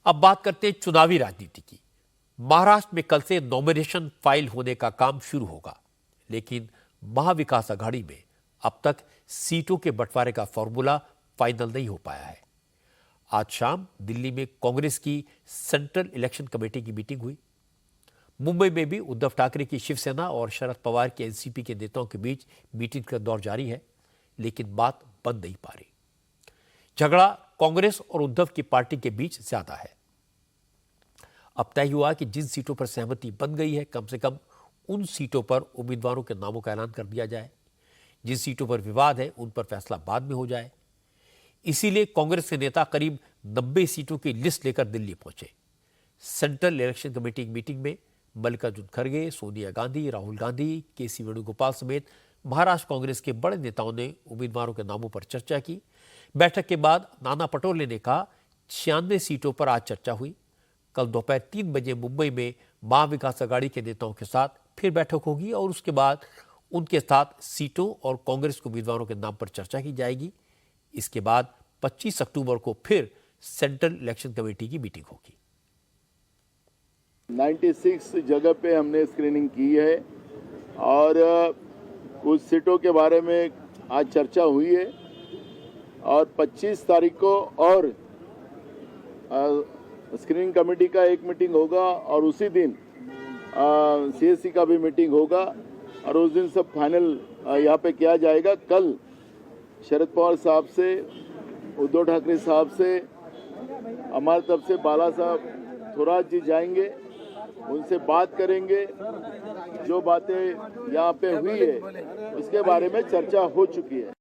अब बात करते हैं चुनावी राजनीति की। महाराष्ट्र में कल से नॉमिनेशन फाइल होने का काम शुरू होगा, लेकिन महाविकास अघाड़ी में अब तक सीटों के बंटवारे का फॉर्मूला फाइनल नहीं हो पाया है। आज शाम दिल्ली में कांग्रेस की सेंट्रल इलेक्शन कमेटी की मीटिंग हुई। मुंबई में भी उद्धव ठाकरे की शिवसेना और शरद पवार के एनसीपी के नेताओं के बीच मीटिंग का दौर जारी है, लेकिन बात बन नहीं पा रही। झगड़ा कांग्रेस और उद्धव की पार्टी के बीच ज्यादा है। अब तय हुआ कि जिन सीटों पर सहमति बन गई है, कम से कम उन सीटों पर उम्मीदवारों के नामों का ऐलान कर दिया जाए। जिन सीटों पर विवाद है उन पर फैसला बाद में हो जाए। इसीलिए कांग्रेस के नेता करीब 90 सीटों की लिस्ट लेकर दिल्ली पहुंचे। सेंट्रल इलेक्शन कमेटी की मीटिंग में मल्लिकार्जुन खड़गे, सोनिया गांधी, राहुल गांधी, केसी वेणुगोपाल समेत महाराष्ट्र कांग्रेस के बड़े नेताओं ने उम्मीदवारों के नामों पर चर्चा की। बैठक के बाद नाना पटोले ने कहा 96 सीटों पर आज चर्चा हुई। कल दोपहर 3 बजे मुंबई में महाविकास अघाड़ी के नेताओं के साथ फिर बैठक होगी और उसके बाद उनके साथ सीटों और कांग्रेस के उम्मीदवारों के नाम पर चर्चा की जाएगी। इसके बाद 25 अक्टूबर को फिर सेंट्रल इलेक्शन कमेटी की मीटिंग होगी। 96 जगह पे हमने स्क्रीनिंग की है और कुछ सीटों के बारे में आज चर्चा हुई है और 25 तारीख को और स्क्रीनिंग कमेटी का एक मीटिंग होगा और उसी दिन सीएससी का भी मीटिंग होगा और उस दिन सब फाइनल यहाँ पे किया जाएगा। कल शरद पवार साहब से, उद्धव ठाकरे साहब से, हमारी तरफ से बाला साहब थोराट जी जाएंगे, उनसे बात करेंगे। जो बातें यहाँ पे हुई है उसके बारे में चर्चा हो चुकी है।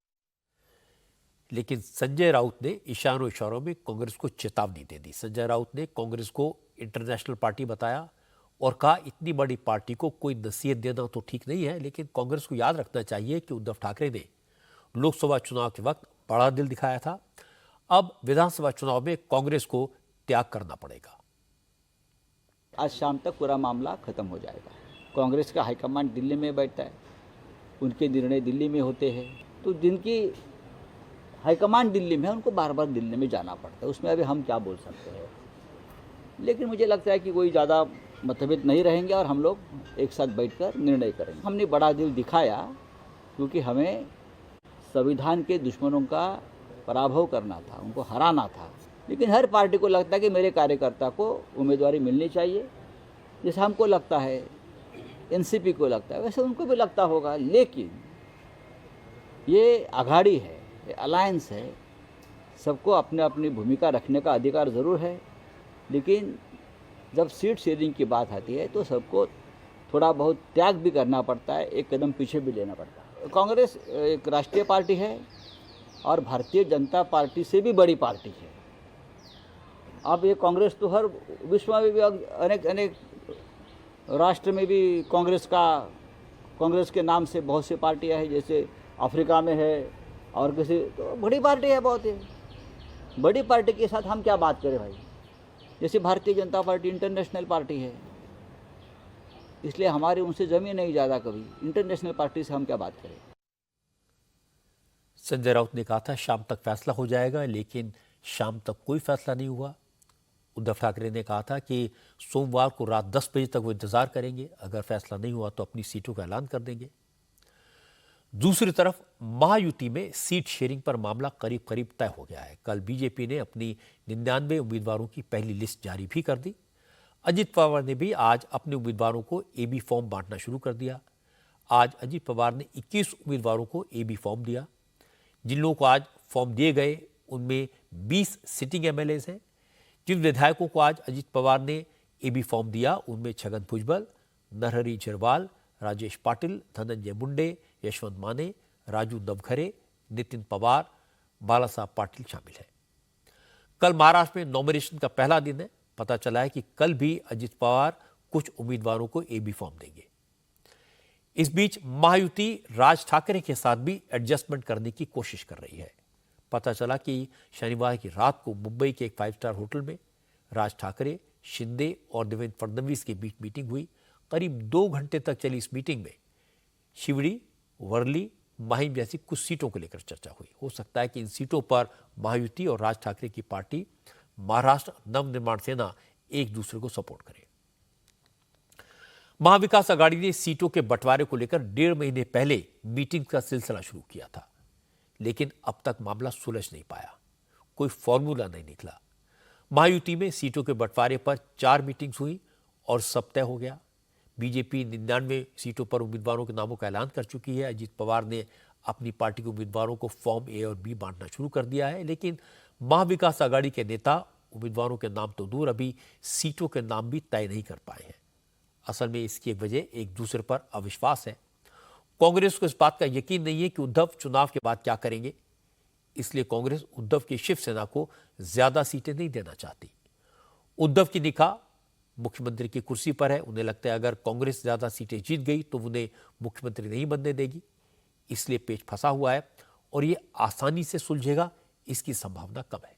लेकिन संजय राउत ने इशारों में कांग्रेस को चेतावनी दे दी। संजय राउत ने कांग्रेस को इंटरनेशनल पार्टी बताया और कहा इतनी बड़ी पार्टी को कोई नसीहत देना तो ठीक नहीं है, लेकिन कांग्रेस को याद रखना चाहिए कि उद्धव ठाकरे ने लोकसभा चुनाव के वक्त बड़ा दिल दिखाया था। अब विधानसभा चुनाव में कांग्रेस को त्याग करना पड़ेगा। आज शाम तक पूरा मामला खत्म हो जाएगा। कांग्रेस का हाईकमांड दिल्ली में बैठता है, उनके निर्णय दिल्ली में होते हैं, तो जिनकी हाईकमांड दिल्ली में है उनको बार बार दिल्ली में जाना पड़ता है। उसमें अभी हम क्या बोल सकते हैं। लेकिन मुझे लगता है कि कोई ज़्यादा मतभेद नहीं रहेंगे और हम लोग एक साथ बैठकर निर्णय करेंगे। हमने बड़ा दिल दिखाया क्योंकि हमें संविधान के दुश्मनों का पराभव करना था, उनको हराना था। लेकिन हर पार्टी को लगता है कि मेरे कार्यकर्ता को उम्मीदवारी मिलनी चाहिए। जैसे हमको लगता है, एनसीपी को लगता है, वैसे उनको भी लगता होगा। लेकिन ये अघाड़ी है, ये अलायंस है, सबको अपने अपनी भूमिका रखने का अधिकार ज़रूर है। लेकिन जब सीट शेयरिंग की बात आती है तो सबको थोड़ा बहुत त्याग भी करना पड़ता है, एक कदम पीछे भी लेना पड़ता है। कांग्रेस एक राष्ट्रीय पार्टी है और भारतीय जनता पार्टी से भी बड़ी पार्टी है। अब ये कांग्रेस तो हर विश्व में भी अनेक राष्ट्र में भी कांग्रेस के नाम से बहुत सी पार्टियां हैं, जैसे अफ्रीका में है और किसी, तो बड़ी पार्टी है, बहुत है। बड़ी पार्टी के साथ हम क्या बात करें भाई। जैसे Bharatiya Janata party international party है, इसलिए हमारी उनसे जमीन नहीं ज़्यादा। कभी इंटरनेशनल पार्टी से हम क्या बात करें। संजय राउत ने कहा था शाम तक फैसला हो जाएगा, लेकिन शाम तक कोई फैसला नहीं हुआ। उद्धव ठाकरे ने कहा था कि सोमवार को रात 10 बजे तक वो इंतजार करेंगे, अगर फैसला नहीं हुआ तो अपनी सीटों का ऐलान कर देंगे। दूसरी तरफ महायुति में सीट शेयरिंग पर मामला करीब करीब तय हो गया है। कल बीजेपी ने अपनी 99 उम्मीदवारों की पहली लिस्ट जारी भी कर दी। अजित पवार ने भी आज अपने उम्मीदवारों को एबी फॉर्म बांटना शुरू कर दिया। आज अजित पवार ने 21 उम्मीदवारों को एबी फॉर्म दिया। जिन लोगों को आज फॉर्म दिए गए उनमें 20 सिटिंग एमएलएज हैं। जिन विधायकों को आज अजित पवार ने एबी फॉर्म दिया उनमें छगन भुजबल, नरहरी झिरवाल, राजेश पाटिल, धनंजय मुंडे, यशवंत माने, राजू नवघरे, नितिन पवार, बाला साहब पाटिल शामिल है। कल महाराष्ट्र में नॉमिनेशन का पहला दिन है। पता चला है कि कल भी अजित पवार कुछ उम्मीदवारों को एबी फॉर्म देंगे। इस बीच महायुति राज ठाकरे के साथ भी एडजस्टमेंट करने की कोशिश कर रही है। पता चला कि शनिवार की रात को मुंबई के एक 5 स्टार होटल में राज ठाकरे, शिंदे और देवेंद्र फडणवीस के बीच मीटिंग हुई। करीब 2 घंटे तक चली इस मीटिंग में शिवड़ी, वर्ली, माहिम जैसी कुछ सीटों को लेकर चर्चा हुई। हो सकता है कि इन सीटों पर महायुति और राज ठाकरे की पार्टी महाराष्ट्र नवनिर्माण सेना एक दूसरे को सपोर्ट करें। महाविकास आघाड़ी ने सीटों के बंटवारे को लेकर 1.5 महीने पहले मीटिंग का सिलसिला शुरू किया था, लेकिन अब तक मामला सुलझ नहीं पाया, कोई फॉर्मूला नहीं निकला। महायुति में सीटों के बंटवारे पर 4 मीटिंग्स हुई और सब तय हो गया। बीजेपी 99 सीटों पर उम्मीदवारों के नामों का ऐलान कर चुकी है। अजीत पवार ने अपनी पार्टी के उम्मीदवारों को फॉर्म ए और बी बांटना शुरू कर दिया है, लेकिन महाविकास आघाड़ी के नेता उम्मीदवारों के नाम तो दूर, अभी सीटों के नाम भी तय नहीं कर पाए हैं। असल में इसकी एक वजह एक दूसरे पर अविश्वास है। कांग्रेस को इस बात का यकीन नहीं है कि उद्धव चुनाव के बाद क्या करेंगे, इसलिए कांग्रेस उद्धव की शिवसेना को ज्यादा सीटें नहीं देना चाहती। उद्धव की निगाह मुख्यमंत्री की कुर्सी पर है। उन्हें लगता है अगर कांग्रेस ज्यादा सीटें जीत गई तो उन्हें मुख्यमंत्री नहीं बनने देगी, इसलिए पेच फंसा हुआ है और यह आसानी से सुलझेगा इसकी संभावना कम है।